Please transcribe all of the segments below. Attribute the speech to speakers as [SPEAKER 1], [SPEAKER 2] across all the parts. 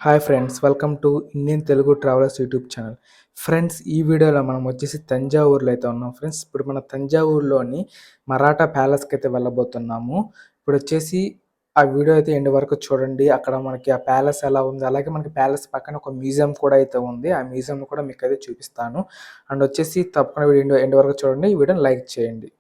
[SPEAKER 1] Hi friends, welcome to Indian Telugu travellers YouTube channel. Friends, ఈ వీడియోలో మనం వచ్చేసి తంజావూరులో అయితే ఉన్నాం. ఫ్రెండ్స్, ఇప్పుడు మన తంజావూరులోని మరాఠా ప్యాలెస్కి అయితే వెళ్ళబోతున్నాము. ఇప్పుడు వచ్చేసి ఆ వీడియో అయితే ఎండ్ వరకు చూడండి. అక్కడ మనకి ఆ ప్యాలెస్ ఎలా ఉంది, అలాగే మనకి ప్యాలెస్ పక్కన ఒక మ్యూజియం కూడా అయితే ఉంది. ఆ మ్యూజియం కూడా మీకు అయితే చూపిస్తాను. అండ్ వచ్చేసి తప్పకుండా వీడియో ఎండ్ వరకు చూడండి. ఈ వీడియోని లైక్ చేయండి.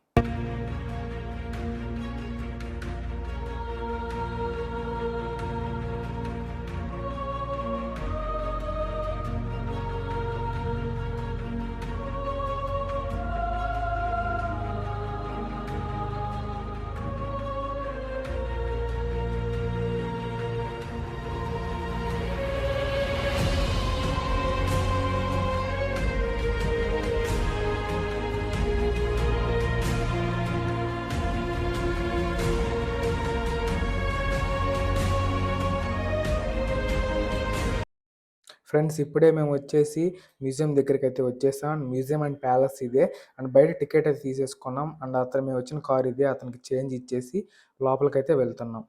[SPEAKER 1] ఫ్రెండ్స్, ఇప్పుడే మేము వచ్చేసి మ్యూజియం దగ్గరికి అయితే వచ్చేసాం. మ్యూజియం అండ్ ప్యాలెస్ ఇదే. అండ్ బయట టికెట్ అయితే తీసేసుకున్నాం. అండ్ అతను మేము వచ్చిన కార్ ఇదే. అతనికి చేంజ్ ఇచ్చేసి లోపలికైతే వెళ్తున్నాం.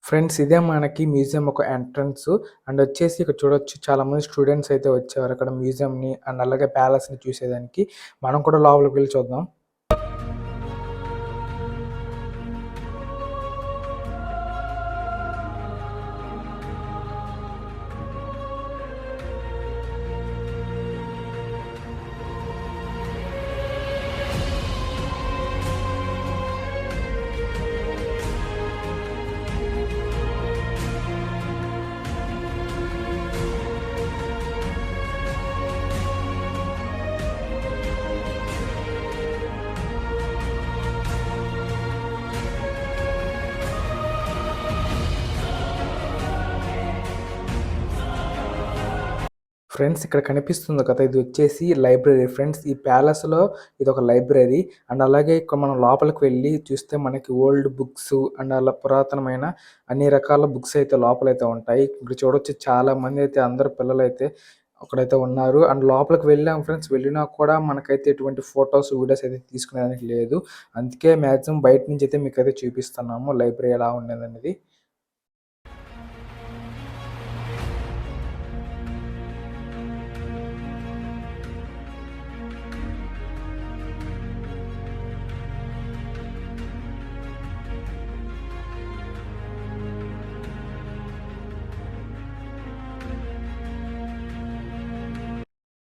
[SPEAKER 1] ఫ్రెండ్స్, ఇదే మనకి మ్యూజియం ఒక ఎంట్రన్స్. అండ్ వచ్చేసి ఇక్కడ చూడొచ్చు, చాలా మంది స్టూడెంట్స్ అయితే వచ్చారు అక్కడ మ్యూజియంని అండ్ అలాగే ప్యాలెస్ని చూసేదానికి. మనం కూడా లోపలికి వెళ్ళి చూద్దాం. ఫ్రెండ్స్, ఇక్కడ కనిపిస్తుంది కదా, ఇది వచ్చేసి లైబ్రరీ. ఫ్రెండ్స్, ఈ ప్యాలెస్లో ఇది ఒక లైబ్రరీ. అండ్ అలాగే ఇక్కడ మనం లోపలికి వెళ్ళి చూస్తే మనకి ఓల్డ్ బుక్స్ అండ్ అలా పురాతనమైన అన్ని రకాల బుక్స్ అయితే లోపలైతే ఉంటాయి. ఇక్కడ చూడొచ్చు, చాలా మంది అయితే అందరు పిల్లలు అయితే అక్కడైతే ఉన్నారు. అండ్ లోపలికి వెళ్ళాం ఫ్రెండ్స్. వెళ్ళినా కూడా మనకైతే ఎటువంటి ఫొటోస్ వీడియోస్ అయితే తీసుకునేదానికి లేదు. అందుకే మ్యాక్సిమం బయట నుంచి అయితే మీకు అయితే చూపిస్తున్నాము లైబ్రరీ ఎలా ఉండేది అనేది.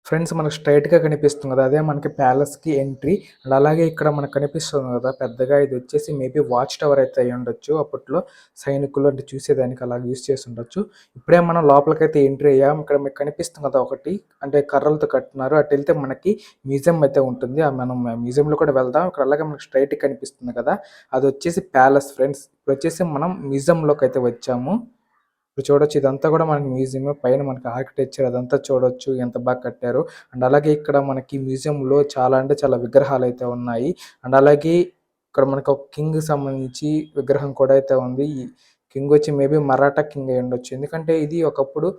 [SPEAKER 1] ఫ్రెండ్స్, మనకు స్ట్రైట్‌గా కనిపిస్తుంది కదా, అదే మనకి ప్యాలెస్‌కి ఎంట్రీ. అండ్ అలాగే ఇక్కడ మనకు కనిపిస్తుంది కదా పెద్దగా, ఇది వచ్చేసి మేబీ వాచ్ టవర్ అయితే అయ్యుండొచ్చు. అప్పట్లో సైనికులు అంటే చూసేదానికి అలా యూజ్ చేసి ఉండొచ్చు. ఇప్పుడే మనం లోపలికైతే ఎంట్రీ అయ్యాం. ఇక్కడ మీకు కనిపిస్తుంది కదా ఒకటి, అంటే కర్రలతో కట్టినారు. అటు వెళ్తే మనకి మ్యూజియం అయితే ఉంటుంది. మనం మ్యూజియంలో కూడా వెళ్దాం. ఇక్కడ అలాగే మనకు స్ట్రైట్‌గా కనిపిస్తుంది కదా, అది వచ్చేసి ప్యాలెస్. ఫ్రెండ్స్, ఇప్పుడు వచ్చేసి మనం మ్యూజియంలోకి అయితే వచ్చాము. ఇప్పుడు చూడొచ్చు, ఇదంతా కూడా మనకి మ్యూజియం. పైన మనకి ఆర్కిటెక్చర్ అదంతా చూడొచ్చు, ఎంత బాగా కట్టారు. అండ్ అలాగే ఇక్కడ మనకి మ్యూజియంలో చాలా అంటే చాలా విగ్రహాలు అయితే ఉన్నాయి. అండ్ అలాగే ఇక్కడ మనకి ఒక కింగ్ సంబంధించి విగ్రహం కూడా అయితే ఉంది. ఈ కింగ్ వచ్చి మేబీ మరాఠా కింగ్ అయి ఉండొచ్చు, ఎందుకంటే ఇది ఒకప్పుడు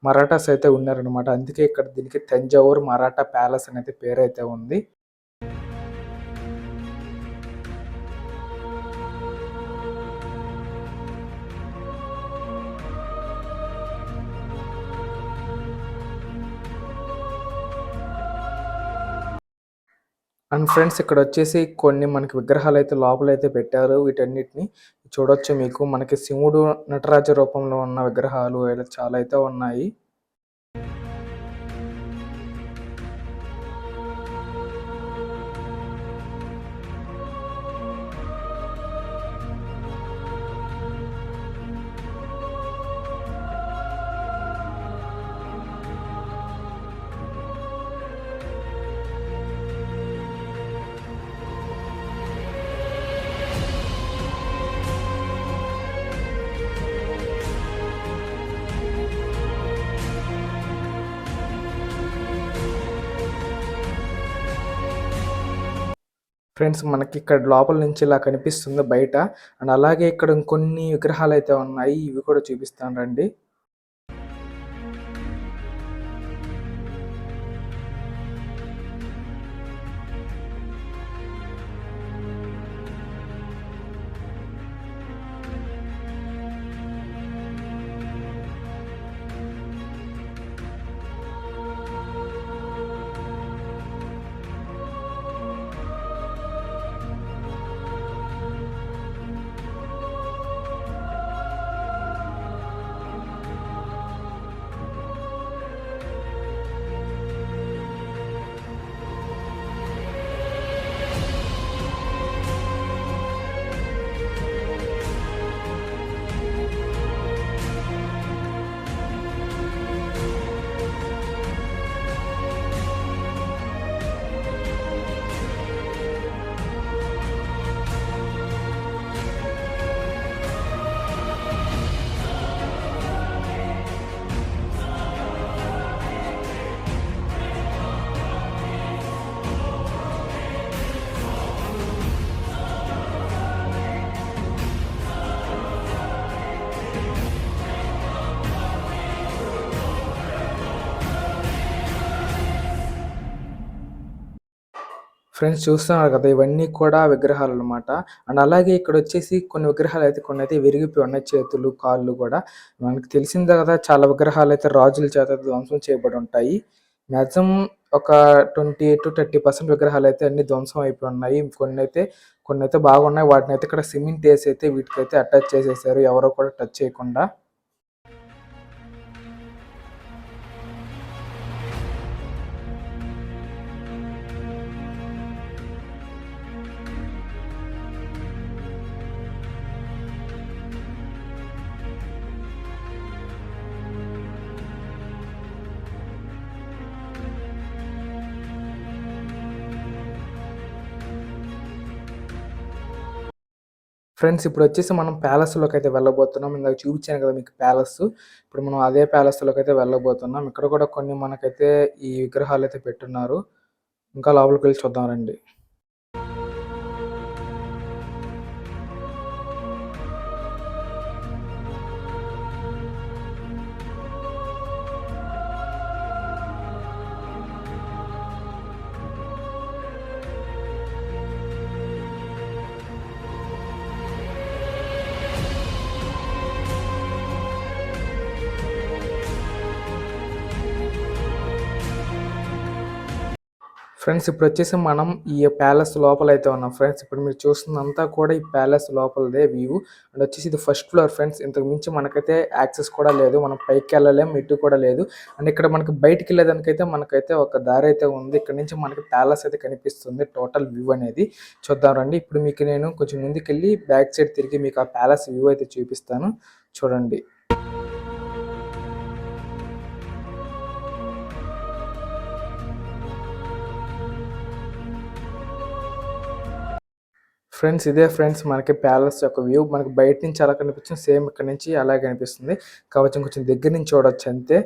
[SPEAKER 1] మరాఠాస్ అయితే ఉన్నారనమాట. అందుకే ఇక్కడ దీనికి తంజావూర్ మరాఠా ప్యాలెస్ అనేది పేరు అయితే ఉంది. అండ్ ఫ్రెండ్స్, ఇక్కడ వచ్చేసి కొన్ని మనకి విగ్రహాలు అయితే లోపలైతే పెట్టారు. వీటన్నిటిని చూడొచ్చు. మీకు మనకి శివుడు నటరాజ రూపంలో ఉన్న విగ్రహాలు ఇలా చాలా అయితే ఉన్నాయి. ఫ్రెండ్స్ మనకి ఇక్కడ లోపల నుంచి ఇలా కనిపిస్తుంది బయట. అండ్ అలాగే ఇక్కడ ఇంకొన్ని విగ్రహాలైతే ఉన్నాయి. ఇవి కూడా చూపిస్తాను రండి. ఫ్రెండ్స్ చూస్తున్నారు కదా! ఇవన్నీ కూడా విగ్రహాలనమాట. అండ్ అలాగే ఇక్కడొచ్చేసి కొన్ని విగ్రహాలైతే కొన్నైతే విరిగిపోయి ఉన్నాయి. చేతులు, కాళ్ళు గూడా. మనకు తెలిసిందే గదా! చాలా విగ్రహాలైతే రాజుల చేత ధ్వంసం చేయబడుంటాయి. మాక్సిమం ఒక 20-30% విగ్రహాలైతే అన్నీ ధ్వంసం అయిపోయి ఉన్నాయి. కొన్నైతే బాగున్నాయి. వాటినైతే ఇక్కడ సిమెంట్ ఏసైతే వీటికైతే అటాచ్ చేసేసారు. ఎవరు కూడా టచ్ చేయకుండా. ఫ్రెండ్స్ ఇప్పుడొచ్చేసి మనం ప్యాలెస్‌లోకైతే వెళ్ళబోతున్నాం. ఇందాక చూపించాను కదా మీకు ప్యాలెస్. ఇప్పుడు మనం అదే ప్యాలెస్‌లోకైతే వెళ్ళబోతున్నాం. ఇక్కడ కూడా కొన్ని మనకైతే ఈ విగ్రహాలైతే పెట్టున్నారు. ఇంకా లోపలికెళ్ళి చూద్దాం రండి. ఫ్రెండ్స్ ఇప్పుడొచ్చేసి మనం ఈ ప్యాలెస్ లోపలైతే ఉన్నాం ఫ్రెండ్స్. ఇప్పుడు మీరు చూస్తుందంతా కూడా ఈ ప్యాలెస్ లోపలదే వ్యూ. అండ్ వచ్చేసి ఇది ఫస్ట్ ఫ్లోర్ ఫ్రెండ్స్. ఇంతకు మించి మనకైతే యాక్సెస్ కూడా లేదు. మనం పైకెళ్ళలేం, మెట్టు కూడా లేదు. అండ్ ఇక్కడ మనకి బయటికెళ్ళేదానికైతే మనకైతే ఒక దారైతే ఉంది. ఇక్కడ నుంచి మనకి ప్యాలెస్ అయితే కనిపిస్తుంది. టోటల్ వ్యూ అనేది చూద్దాం రండి. ఇప్పుడు మీకు నేను కొంచెం ముందుకెళ్ళి బ్యాక్ సైడ్ తిరిగి మీకు ఆ ప్యాలెస్ వ్యూ అయితే చూపిస్తాను. చూడండి. ఫ్రెండ్స్ ఇదే ఫ్రెండ్స్ మనకి ప్యాలెస్ యొక్క వ్యూ. మనకి బయట నుంచి ఎలా కనిపించిందో సేమ్ ఇక్కడ నుంచి అలాగే కనిపిస్తుంది. కాకపోతే కొంచెం దగ్గర నుంచి చూడొచ్చు అంతే.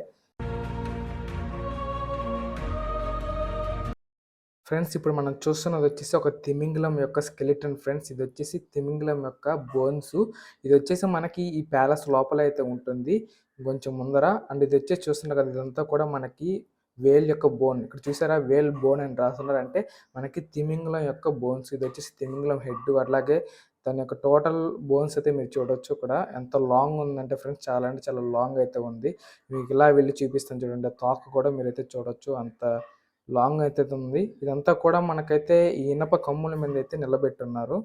[SPEAKER 1] ఫ్రెండ్స్ ఇప్పుడు మనం చూస్తున్నది వచ్చేసి ఒక తిమింగలం యొక్క స్కెలిటన్ ఫ్రెండ్స్. ఇది వచ్చేసి తిమింగలం యొక్క బోన్స్. ఇది వచ్చేసి మనకి ఈ ప్యాలెస్ లోపల అయితే ఉంటుంది కొంచెం ముందర. అండ్ ఇది వచ్చేసి చూస్తున్నారు కదా, ఇదంతా కూడా మనకి వేల్ యొక్క బోన్. ఇక్కడ చూసారా వేల్ బోన్ అని రాస్తున్నారు, అంటే మనకి తిమింగలం యొక్క బోన్స్. ఇది వచ్చేసి తిమింగలం హెడ్. అలాగే దాని యొక్క టోటల్ బోన్స్ అయితే మీరు చూడొచ్చు. ఇక్కడ ఎంత లాంగ్ ఉందంటే ఫ్రెండ్స్, చాలా అంటే చాలా లాంగ్ అయితే ఉంది. మీకు ఇలా వెళ్ళి చూపిస్తాను చూడండి. తోక కూడా మీరైతే చూడొచ్చు, అంత లాంగ్ అయితే ఉంది. ఇదంతా కూడా మనకైతే ఈ ఇనప కమ్ముల మీద అయితే నిలబెట్టున్నారు.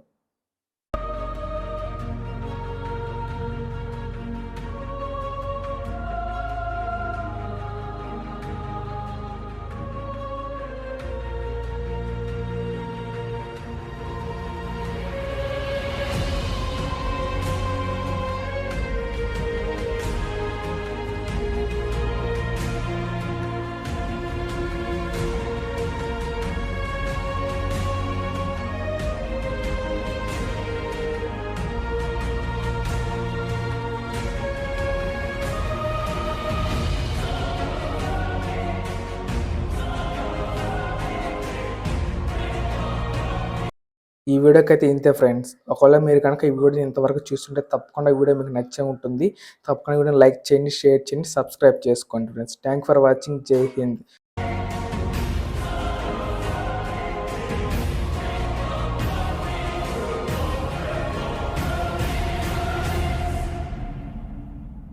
[SPEAKER 1] ఈ వీడియోకైతే ఇంతే ఫ్రెండ్స్. ఒకవేళ మీరు కనుక ఈ వీడియోని ఇంతవరకు చూస్తుంటే తప్పకుండా ఈ వీడియో మీకు నచ్చే ఉంటుంది. తప్పకుండా ఈ వీడియోని లైక్ చేయండి, షేర్ చేయండి, సబ్స్క్రైబ్ చేసుకోండి ఫ్రెండ్స్. Thank for watching. జై హింద్.